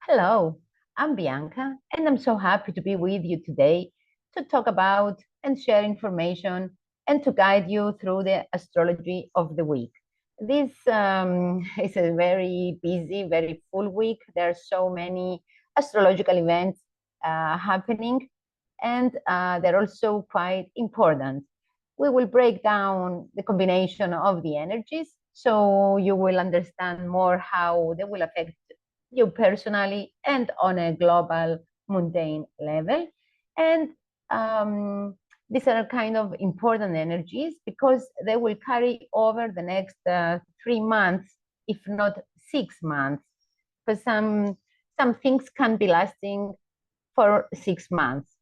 Hello, I'm Bianca, and I'm so happy to be with you today to talk about and share information and to guide you through the astrology of the week. This is a very busy, very full week. There are so many astrological events happening, and they're also quite important. We will break down the combination of the energies so you will understand more how they will affect you personally and on a global mundane level. And um, these are kind of important energies because they will carry over the next 3 months, if not 6 months. For some things can be lasting for 6 months.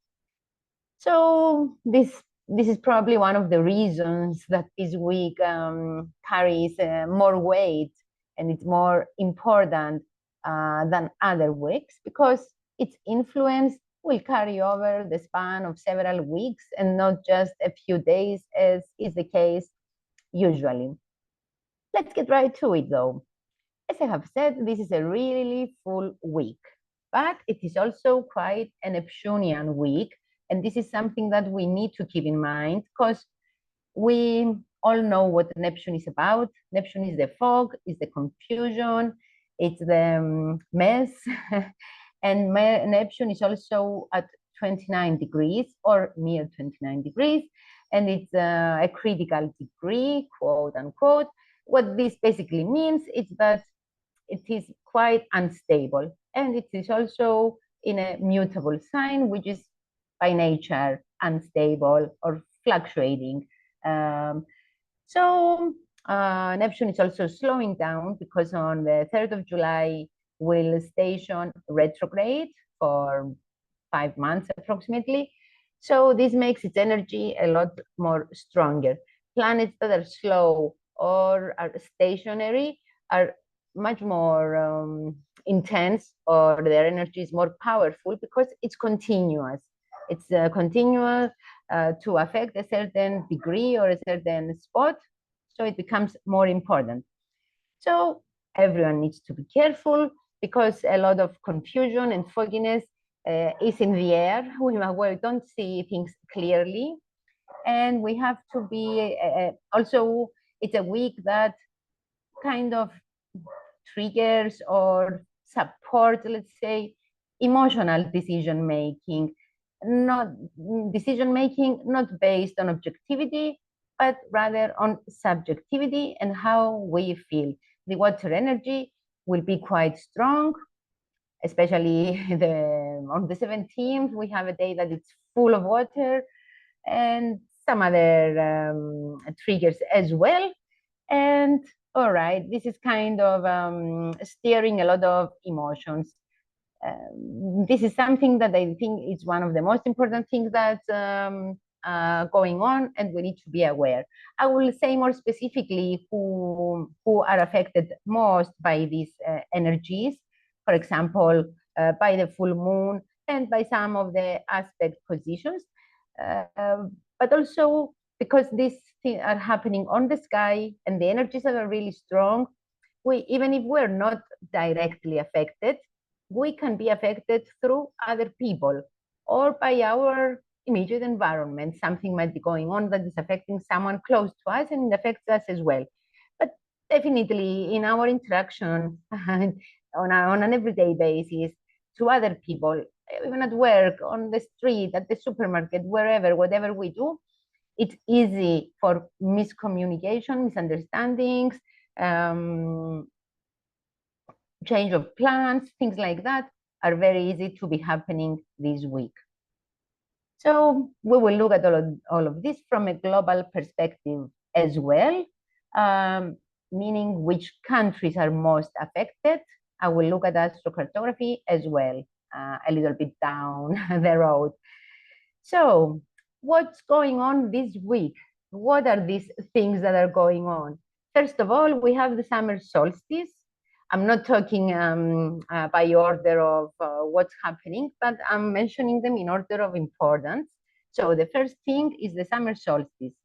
So this is probably one of the reasons that this week carries more weight and it's more important than other weeks because its influence will carry over the span of several weeks and not just a few days as is the case usually. Let's get right to it though. As I have said, this is a really full week, but it is also quite an Neptunian week. And this is something that we need to keep in mind because we all know what Neptune is about. Neptune is the fog, is the confusion, it's the mess. And Neptune is also at 29 degrees or near 29 degrees. And it's a critical degree, quote unquote. What this basically means is that it is quite unstable. And it is also in a mutable sign, which is by nature unstable or fluctuating. Neptune is also slowing down because on the 3rd of July will station retrograde for 5 months approximately. So this makes its energy a lot more stronger. Planets that are slow or are stationary are much more intense, or their energy is more powerful because it's continuous. It's continuous to affect a certain degree or a certain spot, so it becomes more important. So everyone needs to be careful because a lot of confusion and fogginess is in the air. We don't see things clearly, and we have to be also, it's a week that kind of triggers or support, let's say, emotional decision making, not based on objectivity, but rather on subjectivity and how we feel. The water energy will be quite strong, especially on the 17th. We have a day that it's full of water and some other triggers as well. And all right, this is kind of steering a lot of emotions. This is something that I think is one of the most important things that's going on, and we need to be aware. I will say more specifically who are affected most by these energies. For example, by the full moon and by some of the aspect positions, but also because these things are happening on the sky and the energies are really strong. Even if we're not directly affected, we can be affected through other people or by our immediate environment. Something might be going on that is affecting someone close to us, and it affects us as well. But definitely in our interaction on an everyday basis to other people, even at work, on the street, at the supermarket, wherever, whatever we do, it's easy for miscommunication, misunderstandings, change of plans, things like that are very easy to be happening this week. So we will look at all of this from a global perspective as well, meaning which countries are most affected. I will look at astrocartography as well, a little bit down the road. So what's going on this week? What are these things that are going on? First of all, we have the summer solstice. I'm not talking by order of what's happening, but I'm mentioning them in order of importance. So the first thing is the summer solstice.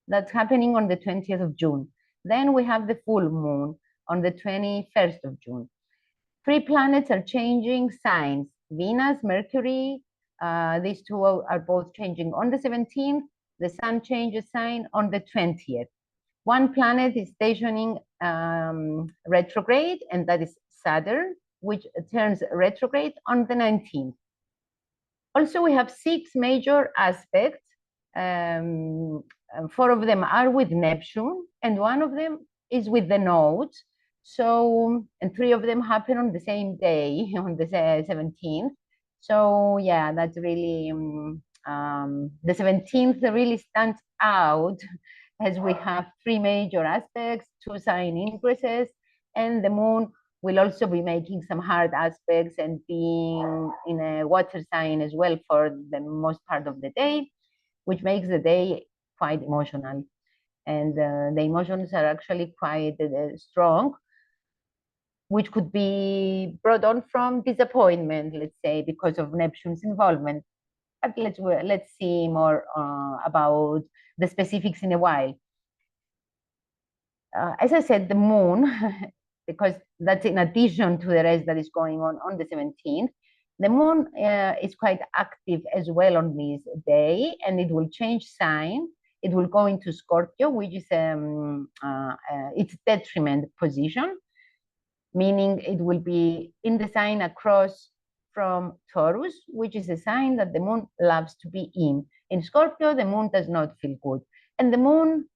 That's happening on the 20th of June. Then we have the full moon on the 21st of June. Three planets are changing signs. Venus, Mercury, these two are both changing on the 17th. The sun changes sign on the 20th. One planet is stationing retrograde, and that is Saturn, which turns retrograde on the 19th. Also, we have 6 major aspects. 4 of them are with Neptune, and 1 of them is with the nodes. So, and 3 of them happen on the same day, on the 17th. So, yeah, that's really, the 17th really stands out as we have 3 major aspects, 2 sign ingresses, and the moon will also be making some hard aspects and being in a water sign as well for the most part of the day, which makes the day quite emotional. And the emotions are actually quite strong, which could be brought on from disappointment, let's say, because of Neptune's involvement. But let's see more about the specifics in a while. As I said, the moon, because that's in addition to the rest that is going on the 17th, the moon is quite active as well on this day, and it will change sign. It will go into Scorpio, which is its detriment position, meaning it will be in the sign across from Taurus, which is a sign that the moon loves to be in. In Scorpio, the moon does not feel good. And the moon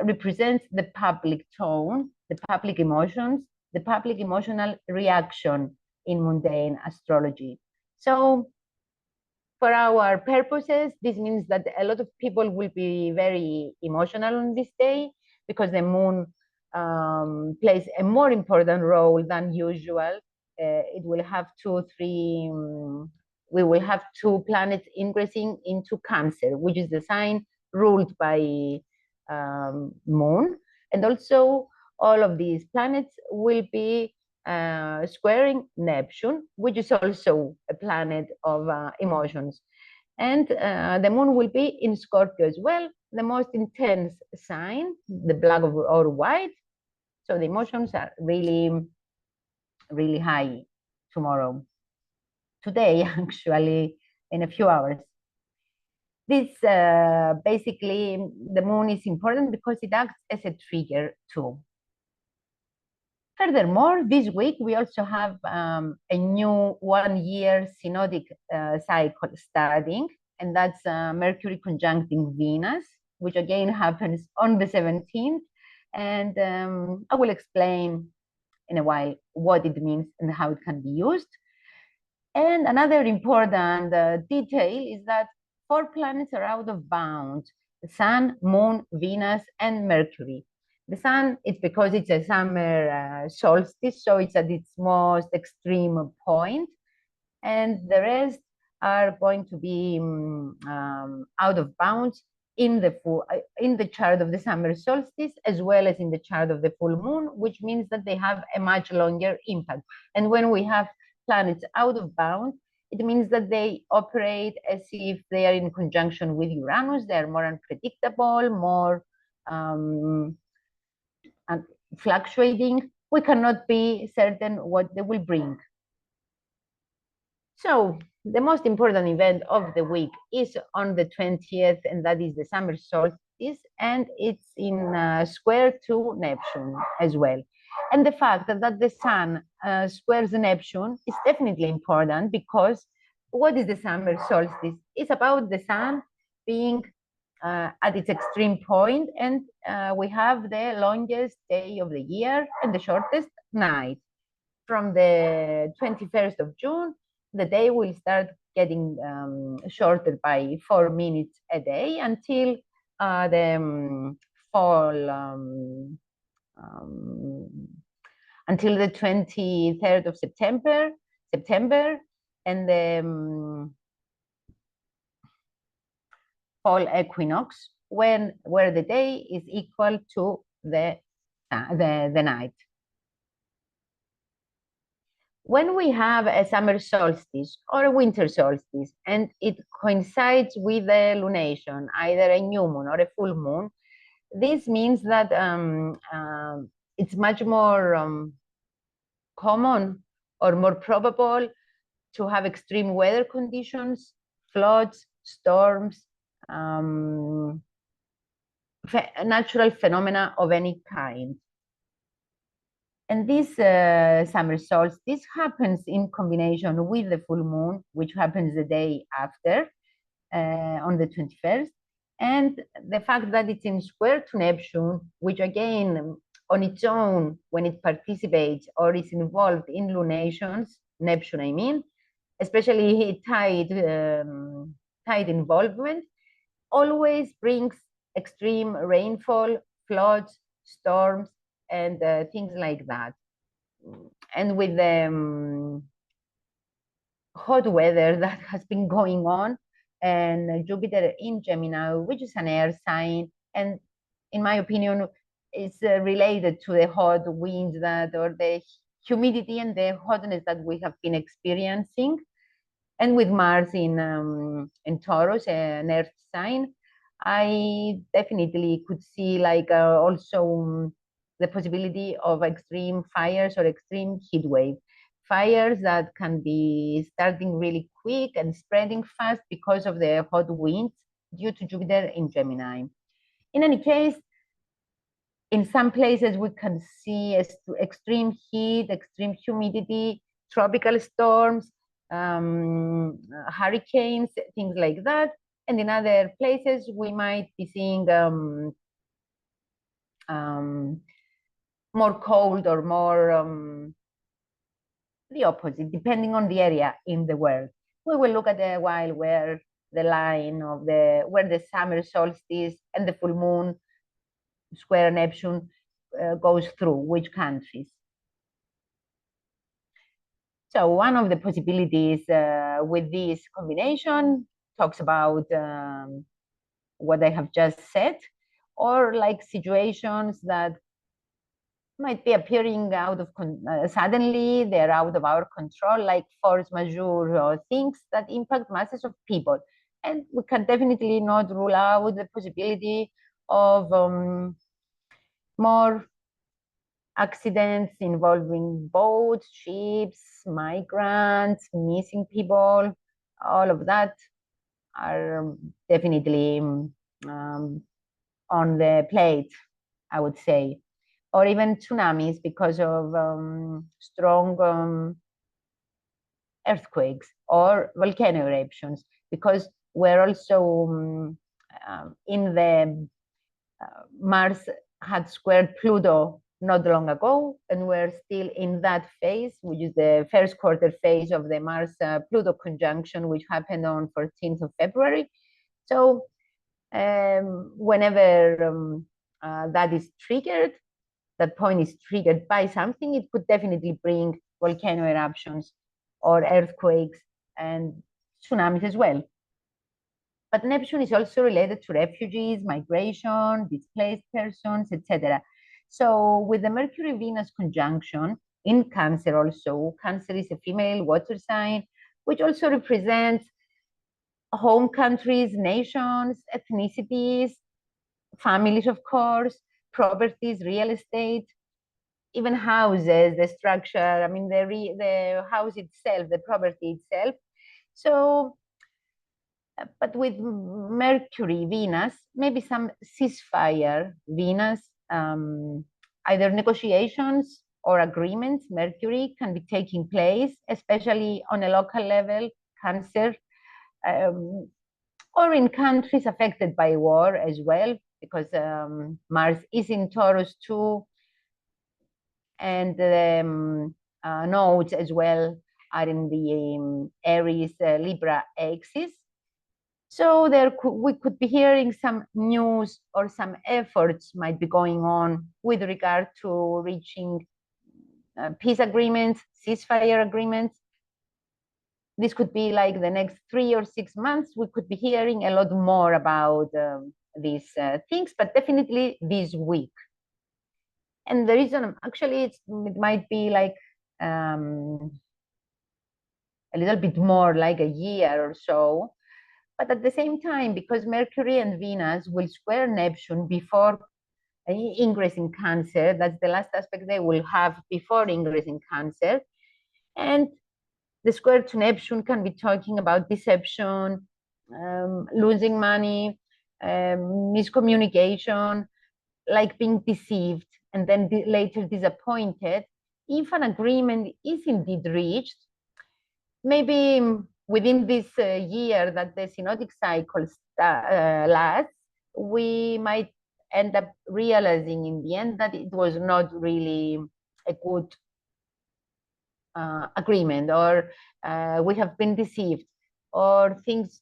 represents the public tone, the public emotions, the public emotional reaction in mundane astrology. So for our purposes, this means that a lot of people will be very emotional on this day because the moon plays a more important role than usual. It will have we will have 2 planets ingressing into Cancer, which is the sign ruled by moon. And also all of these planets will be squaring Neptune, which is also a planet of emotions. And the moon will be in Scorpio as well, the most intense sign, the black or white. So the emotions are really, really high tomorrow. Today, actually, in a few hours. This basically, the moon is important because it acts as a trigger too. Furthermore, this week we also have a new 1-year synodic cycle starting, and that's Mercury conjuncting Venus, which again happens on the 17th. And I will explain in a while what it means and how it can be used. And another important detail is that 4 planets are out of bounds: the Sun, Moon, Venus, and Mercury. The Sun, it's because it's a summer solstice, so it's at its most extreme point, and the rest are going to be out of bounds in the chart of the summer solstice, as well as in the chart of the full moon, which means that they have a much longer impact. And when we have planets out of bounds, it means that they operate as if they are in conjunction with Uranus. They are more unpredictable, more fluctuating. We cannot be certain what they will bring. So the most important event of the week is on the 20th, and that is the summer solstice, and it's in square to Neptune as well. And the fact that the sun squares Neptune is definitely important, because what is the summer solstice? It's about the sun being at its extreme point, and we have the longest day of the year and the shortest night. From the 21st of June, the day will start getting shorter by 4 minutes a day until the fall, until the 23rd of September, and the fall equinox, where the day is equal to the night. When we have a summer solstice or a winter solstice, and it coincides with a lunation, either a new moon or a full moon, this means that it's much more common or more probable to have extreme weather conditions, floods, storms, natural phenomena of any kind. And this summer solstice happens in combination with the full moon, which happens the day after, on the 21st. And the fact that it's in square to Neptune, which again, on its own, when it participates or is involved in lunations, Neptune, I mean, especially tide involvement, always brings extreme rainfall, floods, storms, and things like that. And with the hot weather that has been going on, and Jupiter in Gemini, which is an air sign, and in my opinion, is related to the hot winds or the humidity and the hotness that we have been experiencing. And with Mars in Taurus, an earth sign, I definitely could see like also the possibility of extreme fires or extreme heat wave. Fires that can be starting really quick and spreading fast because of the hot winds due to Jupiter in Gemini. In any case, in some places we can see extreme heat, extreme humidity, tropical storms, hurricanes, things like that. And in other places, we might be seeing more cold or more the opposite, depending on the area in the world. We will look at a while where the line of where the summer solstice and the full moon square Neptune goes through which countries. So one of the possibilities with this combination talks about what I have just said, or like situations that might be appearing out of suddenly, they're out of our control, like force majeure or things that impact masses of people. And we can definitely not rule out the possibility of more accidents involving boats, ships, migrants, missing people. All of that are definitely on the plate, I would say. Or even tsunamis because of strong earthquakes or volcano eruptions, because we're also in the Mars had squared Pluto not long ago, and we're still in that phase, which is the first quarter phase of the Mars-Pluto conjunction, which happened on 14th of February. So whenever that is triggered, that point is triggered by something, it could definitely bring volcano eruptions or earthquakes and tsunamis as well. But Neptune is also related to refugees, migration, displaced persons, etc. So with the Mercury-Venus conjunction in Cancer also, Cancer is a female water sign, which also represents home countries, nations, ethnicities, families, of course, properties, real estate, even houses, the structure, I mean, the house itself, the property itself. So, but with Mercury, Venus, maybe some ceasefire, Venus, either negotiations or agreements, Mercury can be taking place, especially on a local level, Cancer, or in countries affected by war as well, because Mars is in Taurus too, and the nodes as well are in the Aries Libra axis. So we could be hearing some news or some efforts might be going on with regard to reaching peace agreements, ceasefire agreements. This could be like the next 3 or 6 months. We could be hearing a lot more about these things, but definitely this week. And the reason, actually, it might be like a little bit more like a year or so. But at the same time, because Mercury and Venus will square Neptune before ingress in Cancer, that's the last aspect they will have before ingress in Cancer, And the square to Neptune can be talking about deception, losing money, miscommunication, like being deceived and then later disappointed. If an agreement is indeed reached, maybe within this year that the synodic cycle lasts, we might end up realizing in the end that it was not really a good agreement, or we have been deceived, or things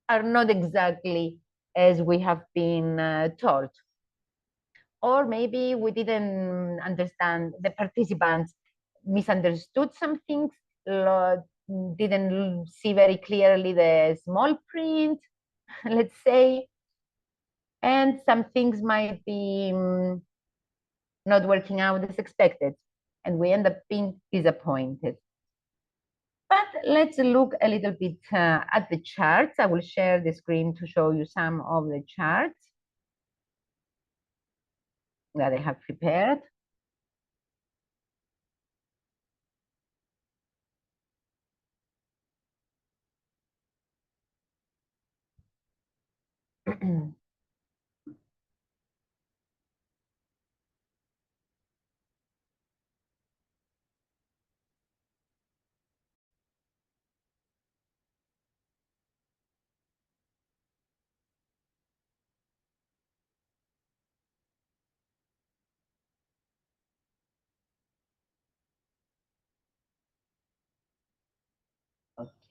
are not exactly as we have been told. Or maybe we didn't understand, the participants misunderstood some things, didn't see very clearly the small print, let's say, and some things might be not working out as expected, and we end up being disappointed. But let's look a little bit at the charts. I will share the screen to show you some of the charts that I have prepared.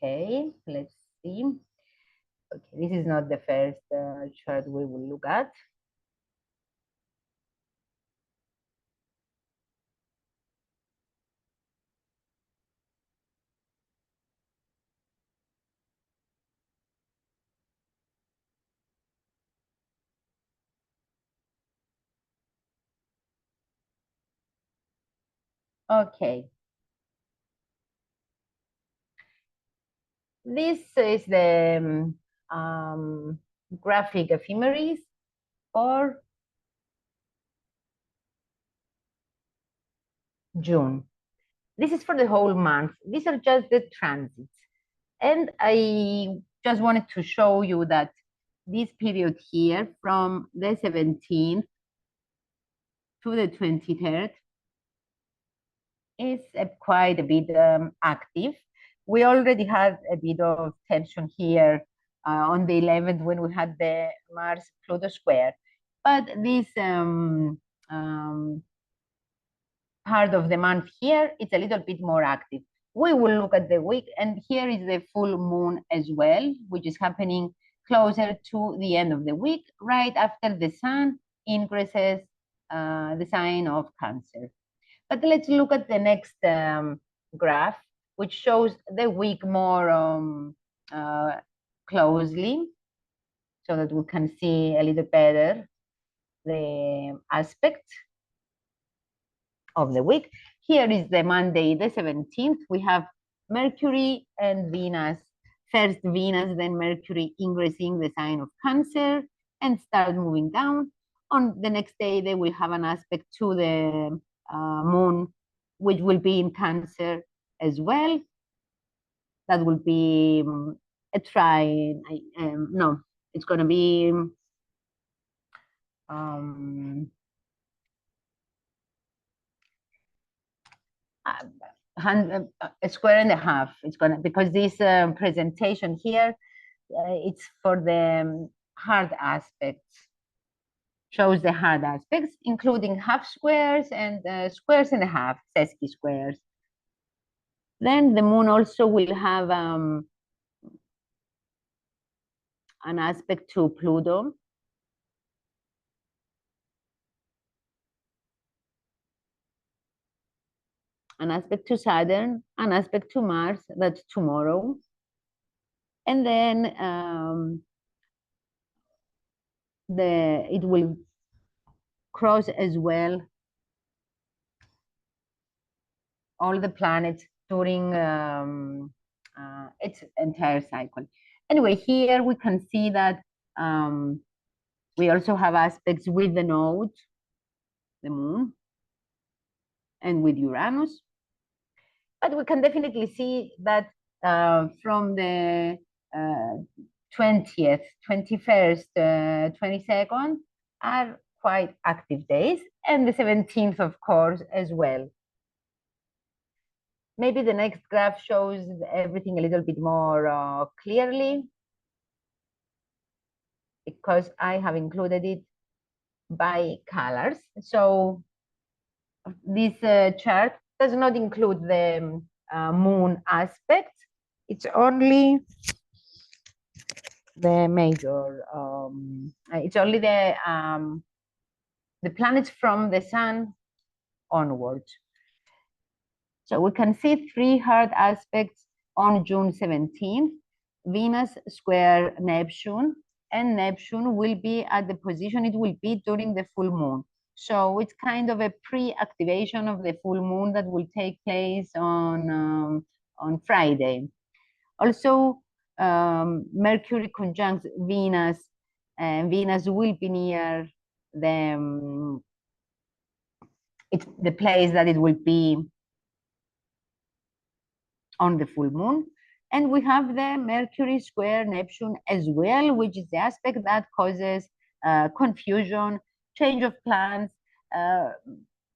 Okay, let's see. Okay, this is not the first chart we will look at. Okay, this is the graphic ephemeris for June. This is for the whole month. These are just the transits. And I just wanted to show you that this period here from the 17th to the 23rd is quite a bit active. We already had a bit of tension here on the 11th when we had the Mars-Pluto square. But this part of the month here, it's a little bit more active. We will look at the week, and here is the full moon as well, which is happening closer to the end of the week, right after the sun ingresses the sign of Cancer. But let's look at the next graph, which shows the week more closely, so that we can see a little better the aspect of the week. Here is the Monday, the 17th. We have Mercury and Venus. First Venus, then Mercury ingressing the sign of Cancer and start moving down. On the next day, they will have an aspect to the moon, which will be in Cancer as well. That will be a trine. No, it's going to be a square and a half. It's gonna, because this presentation here, it's for the hard aspects, shows the hard aspects, including half squares and squares and a half, sesqui squares. Then the moon also will have an aspect to Pluto. An aspect to Saturn, an aspect to Mars, that's tomorrow. And then it will cross as well all the planets during its entire cycle. Anyway, here we can see that we also have aspects with the node, the moon, and with Uranus. But we can definitely see that from the 20th, 21st, 22nd are quite active days, and the 17th, of course, as well. Maybe the next graph shows everything a little bit more clearly, because I have included it by colors. So this chart does not include the moon aspect. It's only the major, it's only the planets from the sun onwards. So we can see 3 hard aspects on June 17th, Venus square Neptune, and Neptune will be at the position it will be during the full moon. So it's kind of a pre-activation of the full moon that will take place on Friday. Also, Mercury conjuncts Venus, and Venus will be near it's the place that it will be on the full moon. And we have the Mercury square Neptune as well, which is the aspect that causes confusion, change of plans,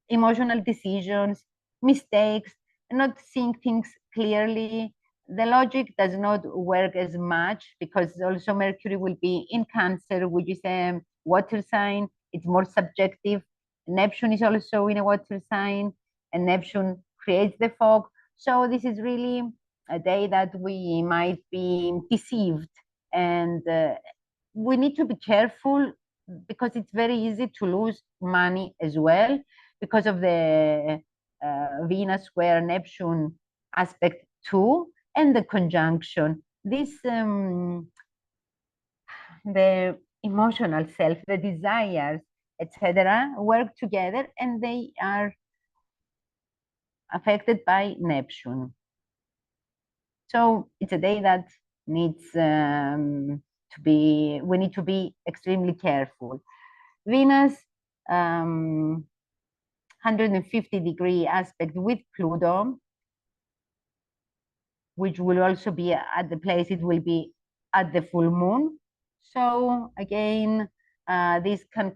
emotional decisions, mistakes, not seeing things clearly. The logic does not work as much because also Mercury will be in Cancer, which is a water sign. It's more subjective. Neptune is also in a water sign, and Neptune creates the fog. So this is really a day that we might be deceived, and we need to be careful because it's very easy to lose money as well because of the Venus square Neptune aspect too, and the conjunction. This the emotional self, the desires, etc., work together, and they are affected by Neptune. So it's a day that needs we need to be extremely careful. Venus, 150-degree aspect with Pluto, which will also be at the place it will be at the full moon. So again, this can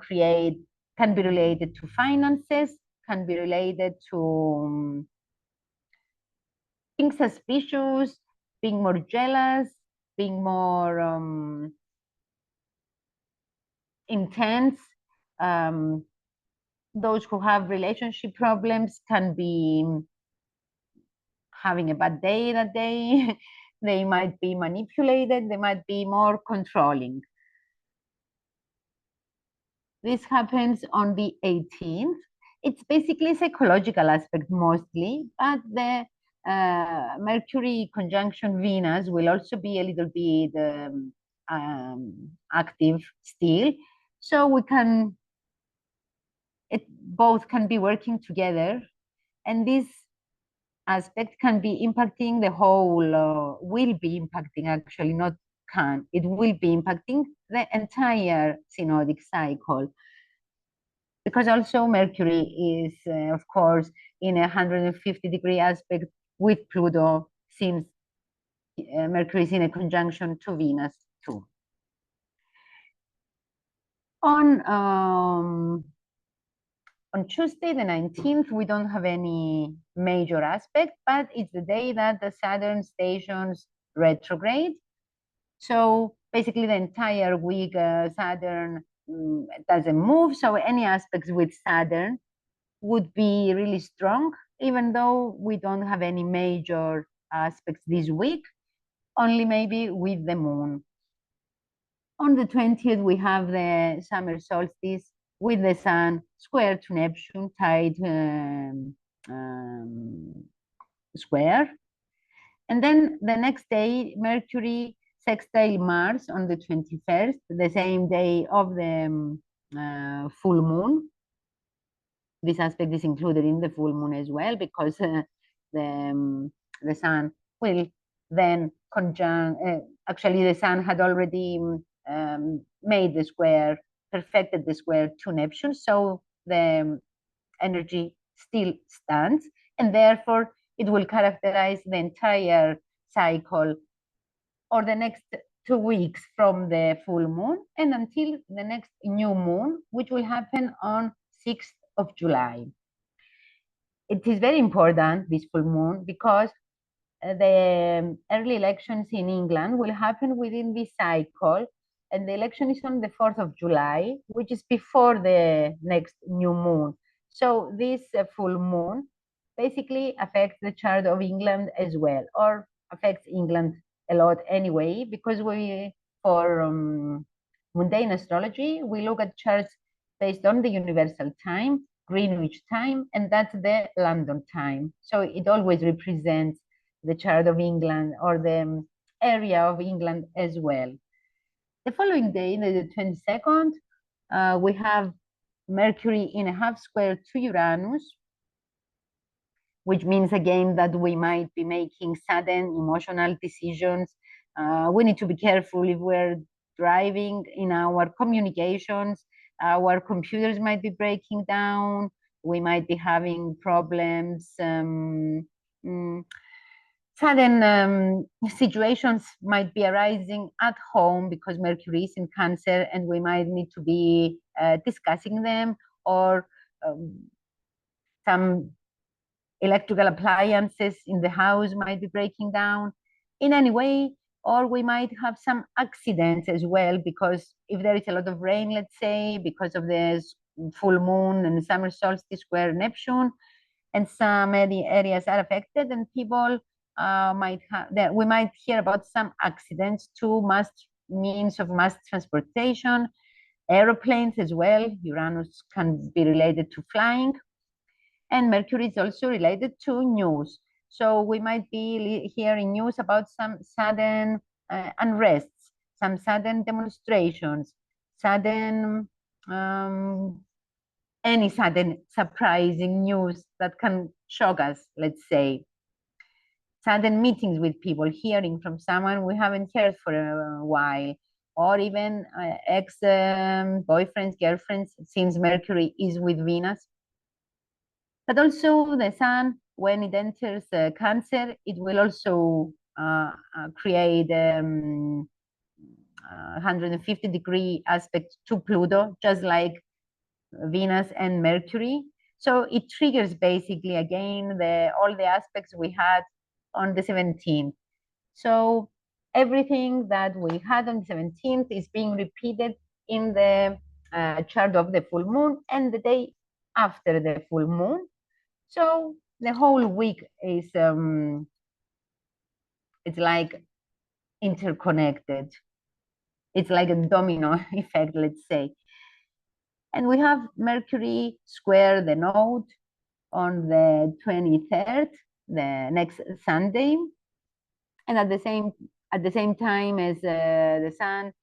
be related to finances, can be related to being suspicious, being more jealous, being more intense. Those who have relationship problems can be having a bad day that day. They might be manipulated, they might be more controlling. This happens on the 18th. It's basically a psychological aspect mostly, but the Mercury conjunction Venus will also be a little bit active still. So both can be working together, and this aspect can be impacting the whole, will be impacting actually, not can, it will be impacting the entire synodic cycle. Because also Mercury is, of course, in a 150-degree aspect with Pluto, since Mercury is in a conjunction to Venus too. On Tuesday, the 19th, we don't have any major aspect, but it's the day that the Saturn stations retrograde. So basically the entire week, Saturn doesn't move. So any aspects with Saturn would be really strong, even though we don't have any major aspects this week, only maybe with the moon. On the 20th, we have the summer solstice with the sun square to Neptune, tight square. And then the next day, Mercury sextile Mars on the 21st, the same day of the full moon. This aspect is included in the full moon as well, because the sun will then conjunct, actually the sun had already made the square, perfected the square to Neptune, so the energy still stands, and therefore it will characterize the entire cycle or the next 2 weeks from the full moon and until the next new moon, which will happen on 6th of July. It is very important, this full moon, because the early elections in England will happen within this cycle, and the election is on the 4th of July, which is before the next new moon. So this full moon basically affects the chart of England as well, or affects England a lot anyway, because for mundane astrology, we look at charts based on the universal time, Greenwich time, and that's the London time. So it always represents the chart of England or the area of England as well. The following day, the 22nd, we have Mercury in a half square to Uranus, which means again that we might be making sudden emotional decisions. We need to be careful if we're driving in our communications. Our computers might be breaking down. We might be having problems. Sudden situations might be arising at home because Mercury is in Cancer, and we might need to be discussing them, or some electrical appliances in the house might be breaking down in any way, or we might have some accidents as well, because if there is a lot of rain, let's say, because of the full moon and summer solstice square Neptune, and some areas are affected, and people we might hear about some accidents to means of mass transportation, aeroplanes as well. Uranus can be related to flying. And Mercury is also related to news. So we might be hearing news about some sudden unrests, some sudden demonstrations, sudden, any sudden surprising news that can shock us, let's say. Sudden meetings with people, hearing from someone we haven't heard for a while, or even ex-boyfriends, girlfriends, since Mercury is with Venus. But also the sun, when it enters Cancer, it will also create 150-degree aspect to Pluto, just like Venus and Mercury. So it triggers basically again all the aspects we had on the 17th. So everything that we had on the 17th is being repeated in the chart of the full moon and the day after the full moon. So the whole week is it's like interconnected. It's like a domino effect, let's say. And we have Mercury square the node on the 23rd, the next Sunday, and at the same time as the Sun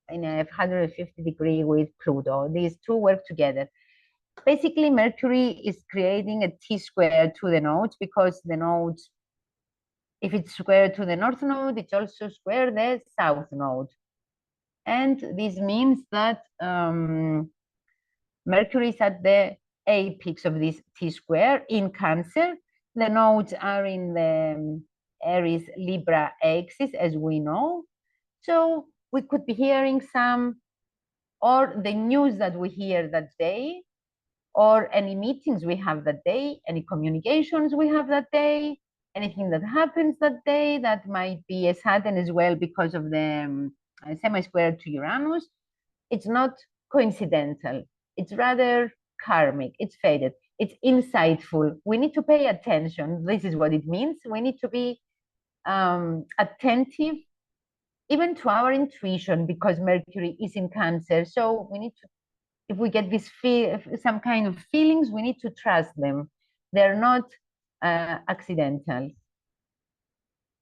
in a 150-degree with Pluto. These two work together. Basically, Mercury is creating a T-square to the nodes, because the nodes, if it's square to the north node, it's also square the south node. And this means that Mercury is at the apex of this T-square in Cancer. The nodes are in the Aries Libra axis, as we know. So we could be hearing or the news that we hear that day, or any meetings we have that day, any communications we have that day, anything that happens that day that might be a sudden as well because of the semi-square to Uranus. It's not coincidental. It's rather karmic. It's fated. It's insightful. We need to pay attention. This is what it means. We need to be attentive even to our intuition, because Mercury is in Cancer. So we need to, if we get some kind of feelings, we need to trust them. They're not accidental.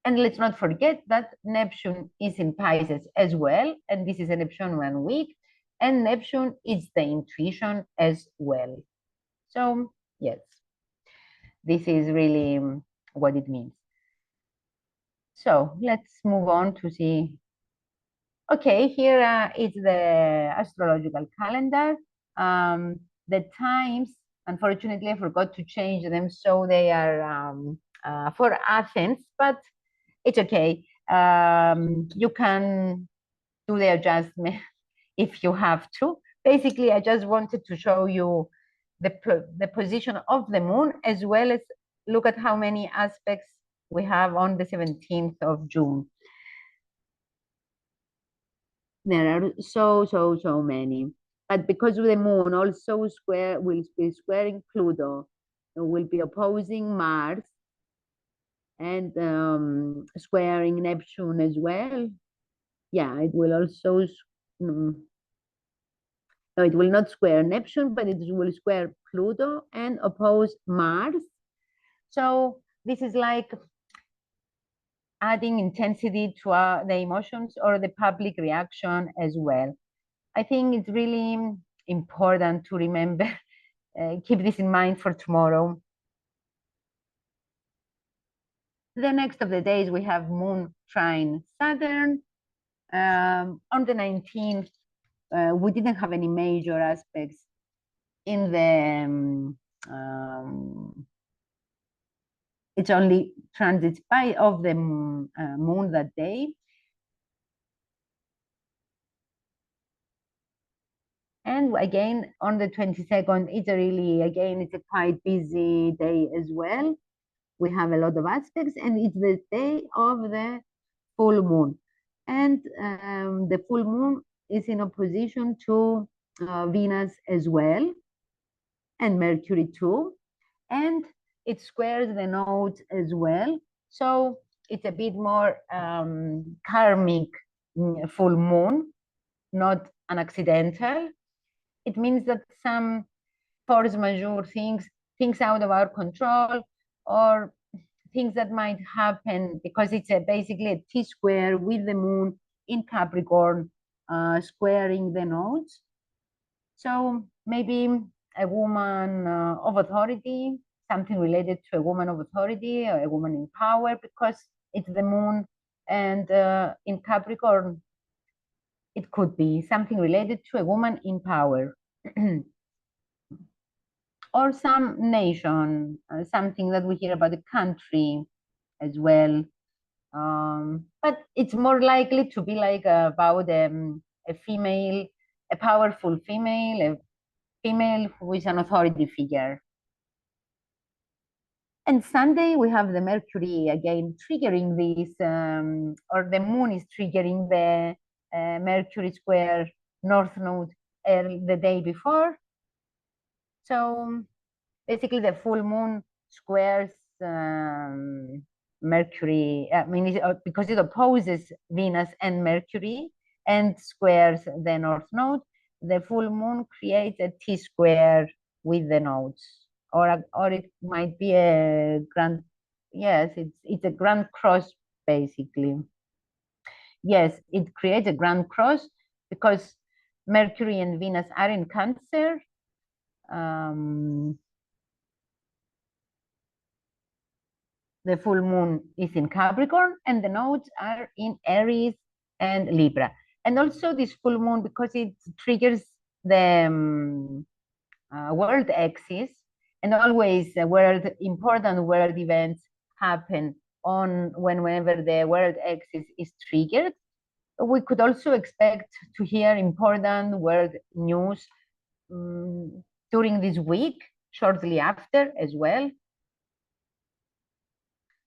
And let's not forget that Neptune is in Pisces as well, and this is a Neptunian week, and Neptune is the intuition as well. So yes, this is really what it means. So let's move on to see. Okay, here is the astrological calendar. The times, unfortunately, I forgot to change them, so they are for Athens, but it's okay. You can do the adjustment if you have to. Basically, I just wanted to show you the position of the moon, as well as look at how many aspects we have on the 17th of June. There are so many. But because the moon also will be squaring Pluto, will be opposing Mars, and squaring Neptune as well. Yeah, it will also, no, it will not square Neptune, but it will square Pluto and oppose Mars. So this is like adding intensity to the emotions or the public reaction as well. I think it's really important to remember, keep this in mind for tomorrow. The next of the days, we have Moon trine Saturn. On the 19th, we didn't have any major aspects in the, it's only transits of the moon that day. And again, on the 22nd, it's a quite busy day as well. We have a lot of aspects, and it's the day of the full moon. And the full moon is in opposition to Venus as well, and Mercury too. And it squares the nodes as well. So it's a bit more karmic full moon, not an accidental. It means that some force majeure things out of our control, or things that might happen because it's basically a T-square with the moon in Capricorn, squaring the nodes. So maybe a woman of authority, something related to a woman of authority or a woman in power, because it's the moon, and in Capricorn, it could be something related to a woman in power. Or some nation, something that we hear about the country as well. But it's more likely to be like about a female, a powerful female, a female who is an authority figure. And Sunday, we have the Mercury again triggering this, or the moon is triggering the Mercury square North Node the day before. So basically, the full moon squares Mercury. I mean, because it opposes Venus and Mercury and squares the North Node, the full moon creates a T-square with the nodes. Or it might be a grand, yes, it's a grand cross, basically. Yes, it creates a grand cross because Mercury and Venus are in Cancer. The full moon is in Capricorn, and the nodes are in Aries and Libra. And also this full moon, because it triggers the world axis, and always important world events happen whenever the world axis is triggered. We could also expect to hear important world news during this week, shortly after as well.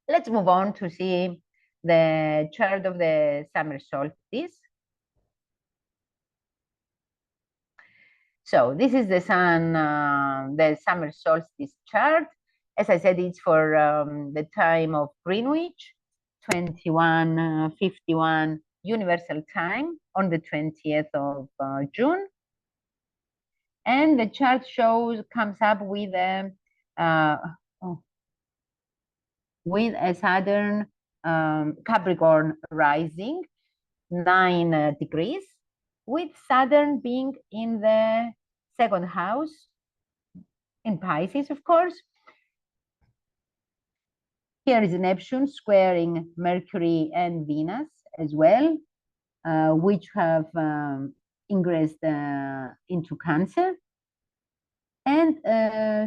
Let's move on to see the chart of the summer solstice. So this is the the summer solstice chart. As I said, it's for the time of Greenwich, 21:51 Universal Time on the 20th of June. And the chart comes up with a Saturn Capricorn rising 9 degrees, with Saturn being in the second house in Pisces, of course. Here is Neptune squaring Mercury and Venus as well, which have ingressed into Cancer, and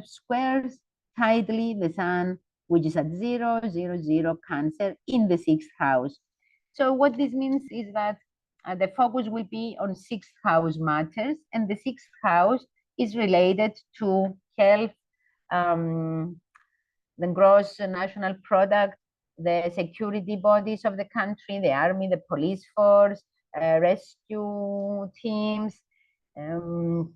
squares tidally the Sun which is at 0, 0, 0 Cancer in the sixth house. So what this means is that the focus will be on sixth house matters, and the sixth house is related to health, the gross national product, the security bodies of the country, the army, the police force, rescue teams. And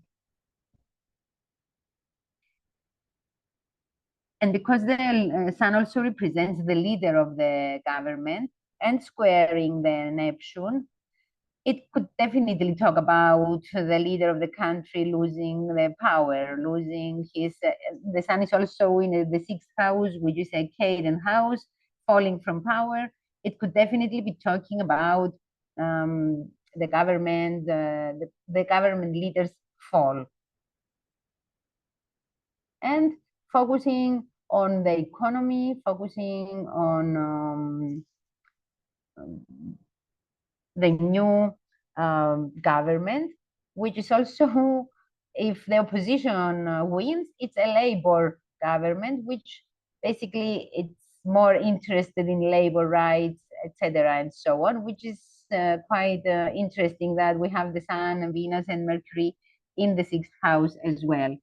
because the sun also represents the leader of the government and squaring the Neptune, it could definitely talk about the leader of the country losing the power, losing his. The sun is also in the sixth house, which is a Caden house, falling from power. It could definitely be talking about the government, the government leaders fall, and focusing on the economy, focusing on the new government, which is also, if the opposition wins, it's a labor government, which basically it's more interested in labor rights, etc., and so on, which is quite interesting that we have the Sun and Venus and Mercury in the sixth house as well.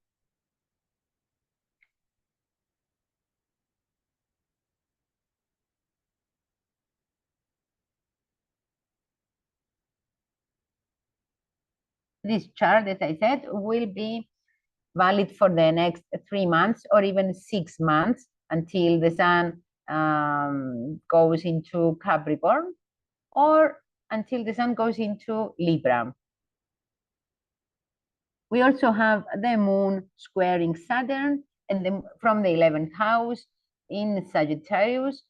This chart, as I said, will be valid for the next 3 months or even 6 months until the sun goes into Capricorn, or until the sun goes into Libra. We also have the moon squaring Saturn and from the 11th house in Sagittarius.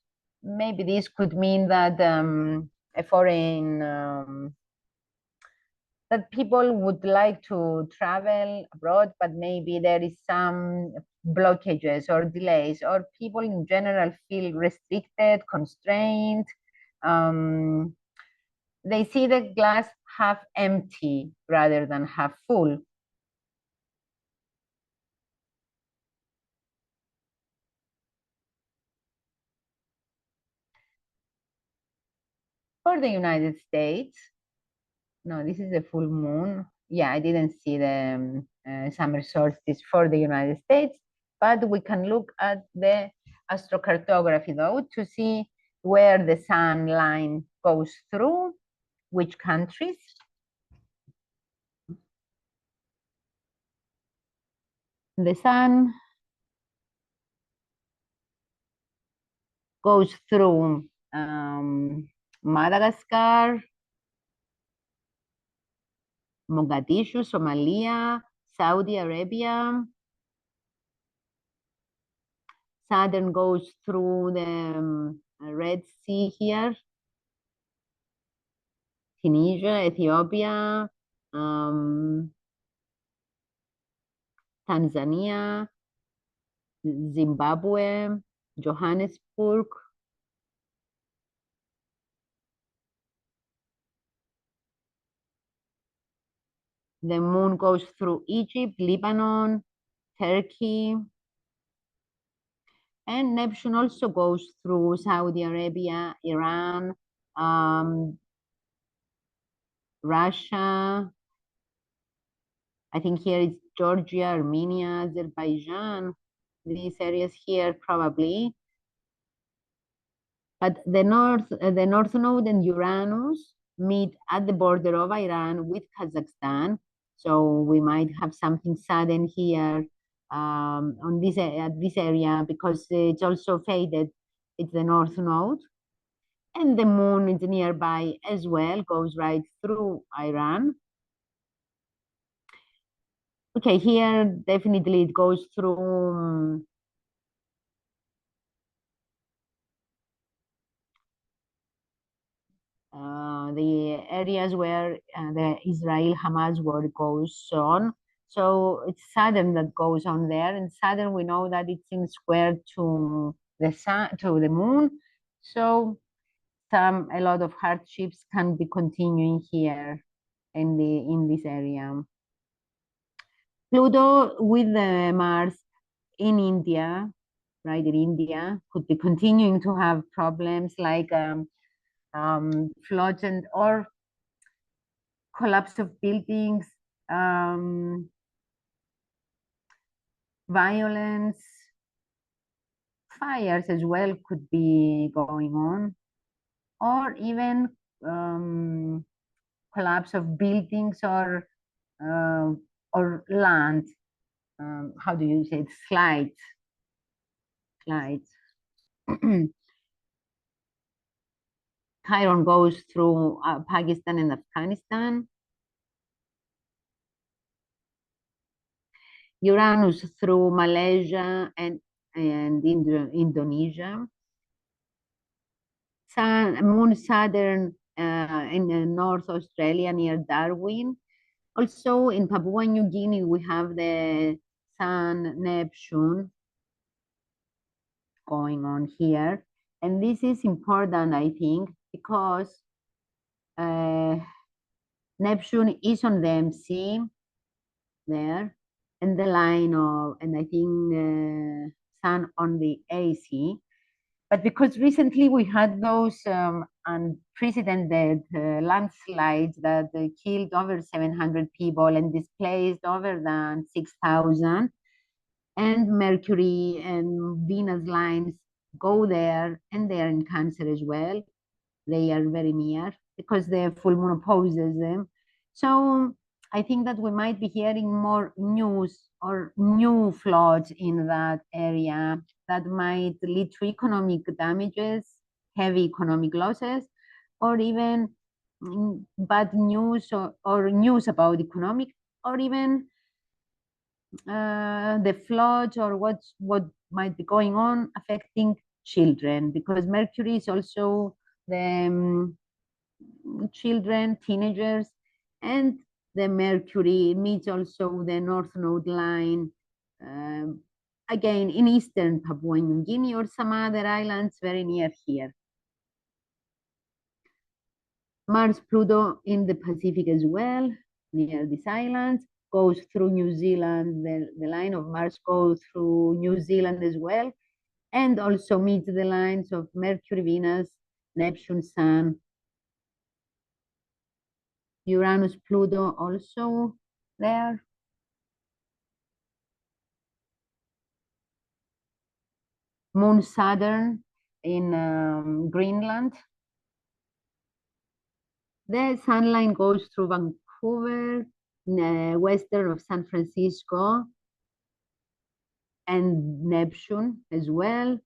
Maybe this could mean that a foreign that people would like to travel abroad, but maybe there is some blockages or delays, or people in general feel restricted, constrained. They see the glass half empty rather than half full. For the United States, no, this is the full moon. Yeah, I didn't see the summer solstice for the United States, but we can look at the astrocartography though to see where the sun line goes through, which countries. The sun goes through Madagascar, Mogadishu, Somalia, Saudi Arabia. Saturn goes through the Red Sea here, Tunisia, Ethiopia, Tanzania, Zimbabwe, Johannesburg. The moon goes through Egypt, Lebanon, Turkey. And Neptune also goes through Saudi Arabia, Iran, Russia. I think here it's Georgia, Armenia, Azerbaijan, these areas here probably. But the North Node and Uranus meet at the border of Iran with Kazakhstan. So we might have something sudden here on this area because it's also faded. It's the North Node. And the moon is nearby as well, goes right through Iran. Okay, here definitely it goes through the areas where the Israel-Hamas war goes on. So it's Saturn that goes on there, and Saturn we know that it's in square to the sun, to the moon. So a lot of hardships can be continuing here in this area. Pluto with the Mars in India right, in India, could be continuing to have problems like floods and or collapse of buildings, violence, fires as well could be going on, or even collapse of buildings or land. How do you say it? Slides. Chiron goes through Pakistan and Afghanistan. Uranus through Malaysia and Indonesia. Moon Saturn in North Australia near Darwin. Also in Papua New Guinea, we have the Sun Neptune going on here. And this is important, I think, because Neptune is on the MC there, and the line of, and I think Sun on the AC. But because recently we had those unprecedented landslides that killed over 700 people and displaced over than 6,000, and Mercury and Venus lines go there, and they are in Cancer as well. They are very near because the full moon opposes them. So I think that we might be hearing more news or new floods in that area that might lead to economic damages, heavy economic losses, or even bad news or news about economic, or even the floods or what might be going on affecting children, because Mercury is also the children, teenagers, and the Mercury meets also the North Node line, again in eastern Papua New Guinea or some other islands very near here. Mars Pluto in the Pacific as well, near these islands, goes through New Zealand. The line of Mars goes through New Zealand as well, and also meets the lines of Mercury, Venus, Neptune, Sun, Uranus, Pluto also there. Moon, Saturn in Greenland. The sun line goes through Vancouver, western of San Francisco, and Neptune as well,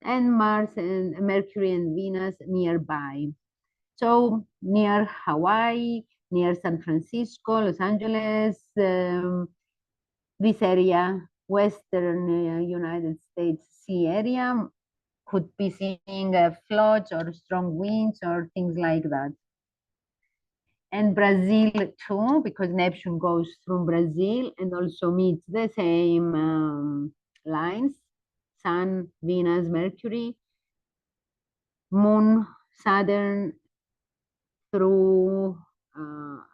and Mars and Mercury and Venus nearby. So near Hawaii, near San Francisco, Los Angeles, this area, western United States sea area, could be seeing floods or strong winds or things like that. And Brazil too, because Neptune goes through Brazil and also meets the same lines, Sun, Venus, Mercury, Moon, Saturn through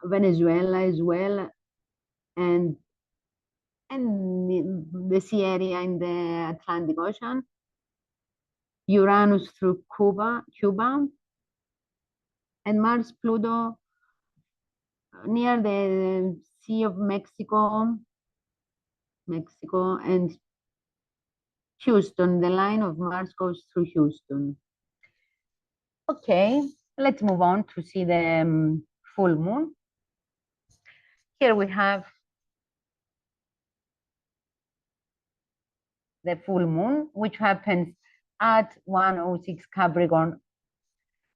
Venezuela as well, and the sea area in the Atlantic Ocean, Uranus through Cuba, and Mars, Pluto near the Sea of Mexico, and Houston. The line of Mars goes through Houston. Okay, let's move on to see the full moon. Here we have the full moon, which happens at 1:06 Capricorn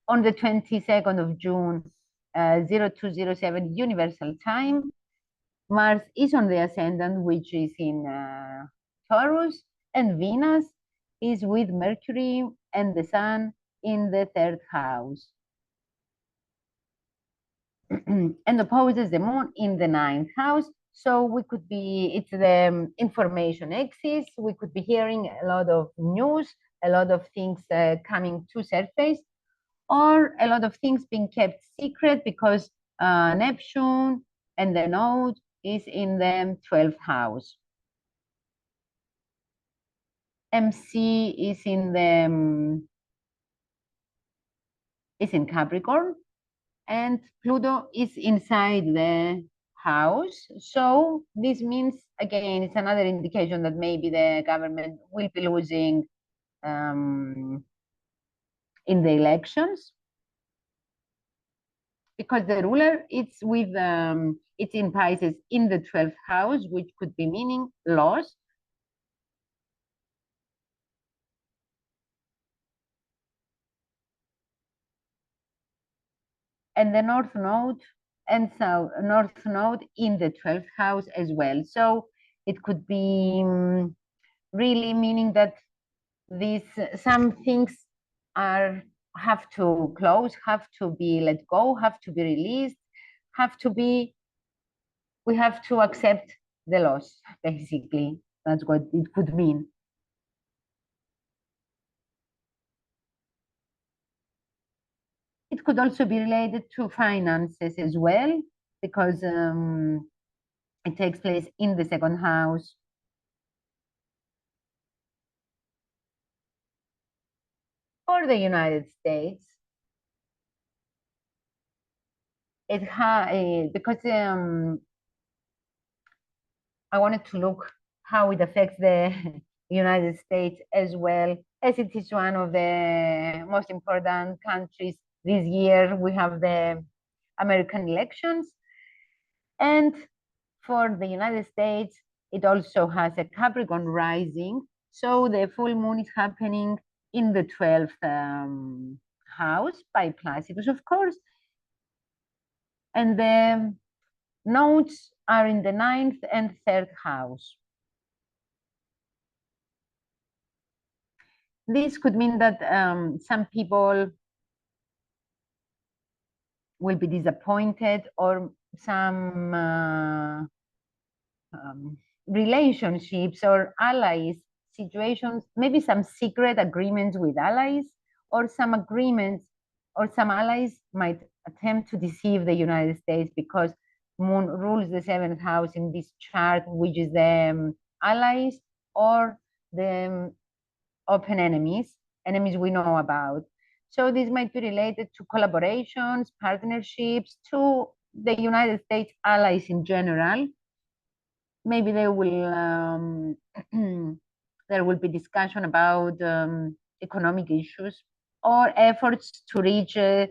on the 22nd of June, 0207 Universal Time. Mars is on the ascendant, which is in Taurus, and Venus is with Mercury and the Sun in the 3rd house. And opposes the moon in the 9th house. So we could be, it's the information axis. We could be hearing a lot of news, a lot of things coming to surface, or a lot of things being kept secret because Neptune and the node is in the 12th house. MC is in Capricorn, and Pluto is inside the house. So this means, again, it's another indication that maybe the government will be losing in the elections, because the ruler it's in Pisces in the 12th house, which could be meaning loss. And the north node and south north node in the 12th house as well. So it could be really meaning that these some things have to close, have to be let go, have to be released, we have to accept the loss, basically. That's what it could mean. It could also be related to finances as well, because it takes place in the second house. For the United States, because I wanted to look how it affects the United States as well, as it is one of the most important countries this year. We have the American elections, and for the United States, it also has a Capricorn rising. So the full moon is happening in the 12th house by Placidus, of course. And the nodes are in the 9th and 3rd house. This could mean that some people will be disappointed, or some relationships or allies situations, maybe some secret agreements with allies, or some agreements, or some allies might attempt to deceive the United States, because moon rules the 7th house in this chart, which is the allies or the open enemies we know about. So this might be related to collaborations, partnerships, to the United States allies in general. Maybe there will be discussion about economic issues, or efforts to reach a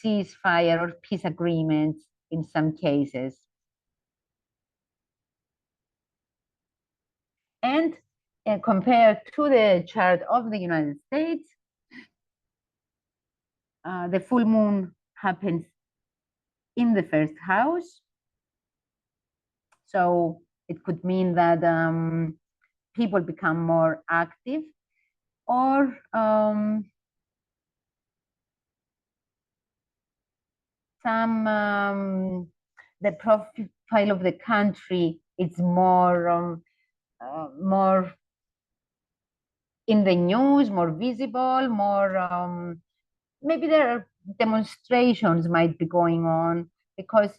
ceasefire or peace agreements in some cases. And compared to the chart of the United States, the full moon happens in the 1st house. So it could mean that people become more active, or the profile of the country is more in the news, more visible, more maybe there are demonstrations might be going on, because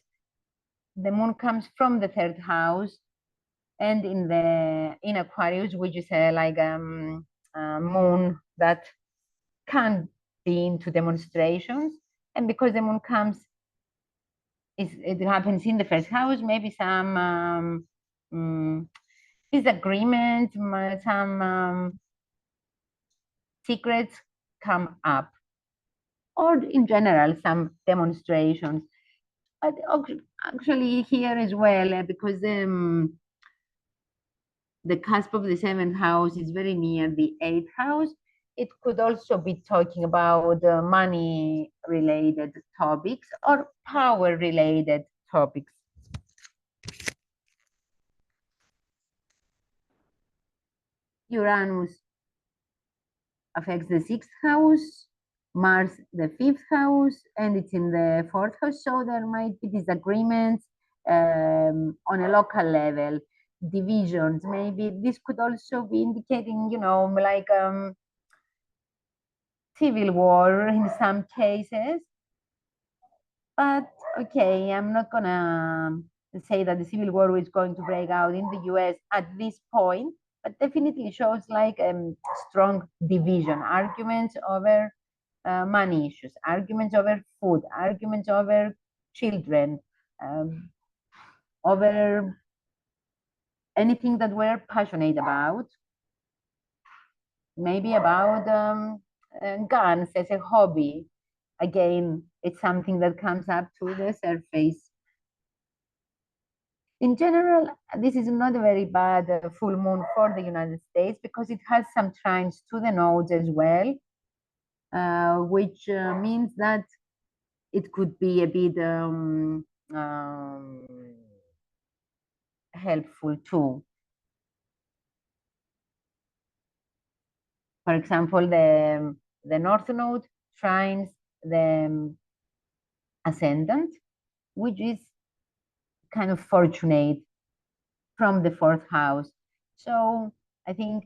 the moon comes from the 3rd house, and in Aquarius, which is like a moon that can be into demonstrations. And because the moon it happens in the 1st house, maybe some disagreements, some secrets come up, or in general, some demonstrations. But actually here as well, because the cusp of the 7th house is very near the 8th house, it could also be talking about money related topics or power related topics. Uranus affects the 6th house, Mars the 5th house, and it's in the 4th house. So there might be disagreements on a local level, divisions. Maybe this could also be indicating, like civil war in some cases. But okay, I'm not gonna say that the civil war is going to break out in the US at this point. but definitely shows like strong division, arguments over money issues, arguments over food, arguments over children, over anything that we're passionate about, maybe about guns as a hobby. Again, it's something that comes up to the surface. In general, this is not a very bad full moon for the United States because it has some trines to the nodes as well, which means that it could be a bit helpful too. For example, the North Node trines the ascendant, which is kind of fortunate from the fourth house. So I think,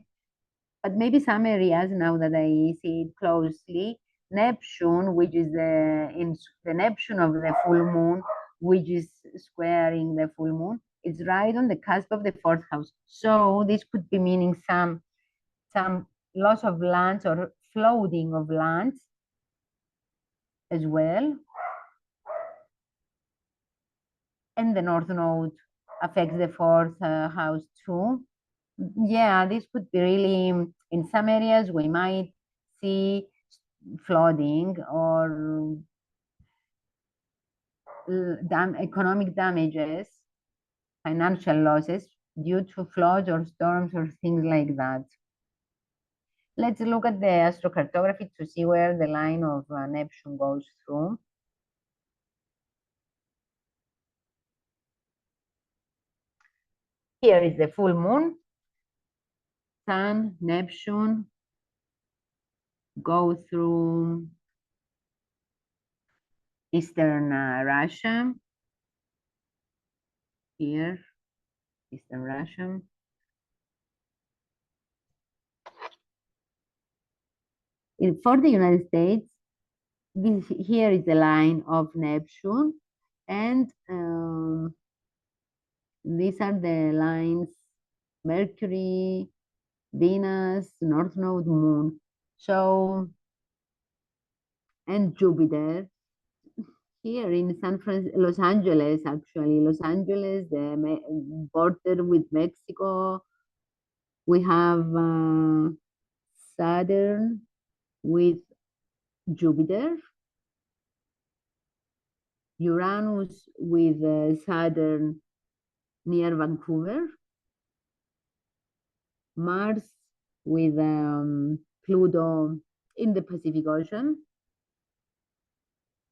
but maybe some areas now that I see it closely, Neptune, which is the Neptune of the full moon, which is squaring the full moon, it's right on the cusp of the fourth house. So this could be meaning some loss of lands or flooding of lands as well. And the North Node affects the fourth house too. Yeah, this could be really, in some areas we might see flooding or economic damages, financial losses due to floods or storms or things like that. Let's look at the astrocartography to see where the line of Neptune goes through. Here is the full moon. Sun, Neptune go through Eastern Russia. Here, Eastern Russia. For the United States, here is the line of Neptune, and these are the lines: Mercury, Venus, North Node, Moon. So, and Jupiter. Here in Los Angeles, actually, Los Angeles, the border with Mexico, we have Saturn with Jupiter, Uranus with Saturn near Vancouver, Mars with Pluto in the Pacific Ocean.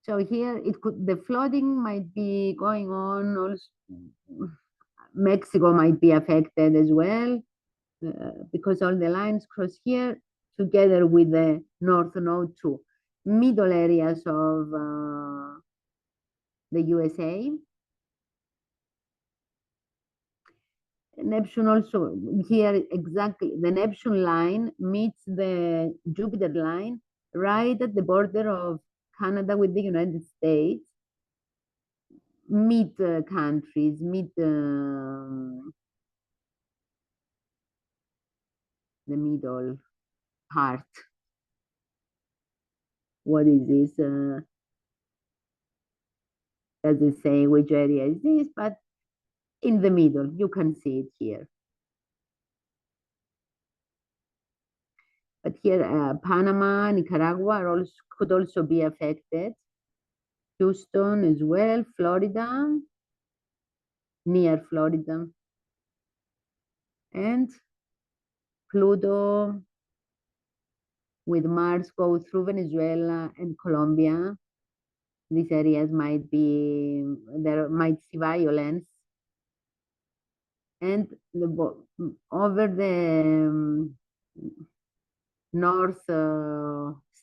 So here the flooding might be going on. Also, Mexico might be affected as well because all the lines cross here together with the North Node too. Middle areas of the USA. Neptune also here exactly, the Neptune line meets the Jupiter line right at the border of Canada with the United States, mid countries, the middle part. What is this? Doesn't say which area is this, but in the middle, you can see it here. But here, Panama, Nicaragua could also be affected. Houston as well, Florida, near Florida. And Pluto with Mars go through Venezuela and Colombia. These areas there might see violence. And over the north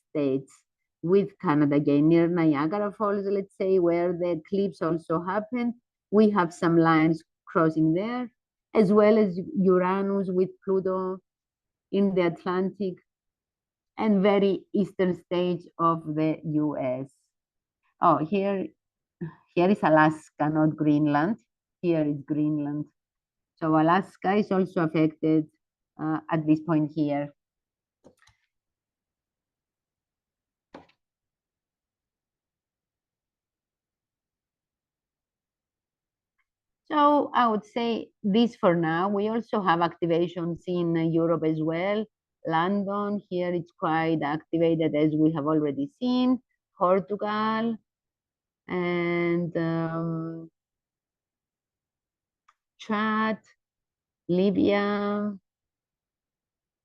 states with Canada, again, near Niagara Falls, let's say, where the eclipse also happened, we have some lines crossing there, as well as Uranus with Pluto in the Atlantic and very eastern states of the US. Oh, here is Alaska, not Greenland. Here is Greenland. So Alaska is also affected at this point here. So I would say this for now. We also have activations in Europe as well. London, here it's quite activated as we have already seen. Portugal and Chad, Libya,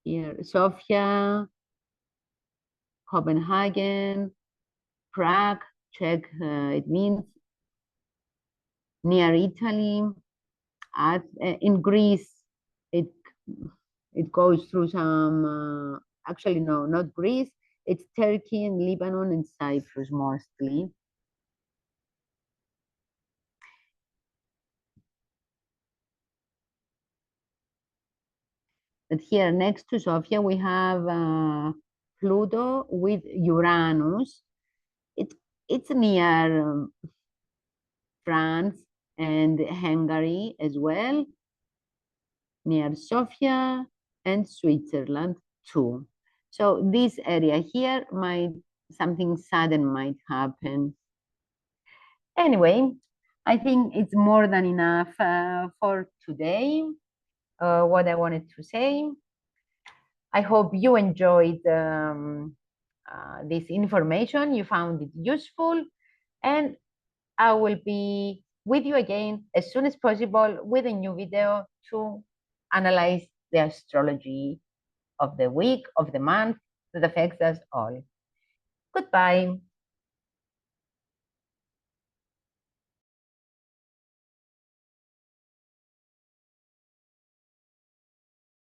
here, Sofia, Copenhagen, Prague, Czech, it means near Italy. In Greece, it goes through some, actually no, not Greece, it's Turkey and Lebanon and Cyprus mostly. But here next to Sofia, we have Pluto with Uranus. It's near France and Hungary as well, near Sofia and Switzerland too. So this area here something sudden might happen. Anyway, I think it's more than enough for today, what I wanted to say. I hope you enjoyed this information, you found it useful, and I will be with you again as soon as possible with a new video to analyze the astrology of the week, of the month that affects us all. Goodbye.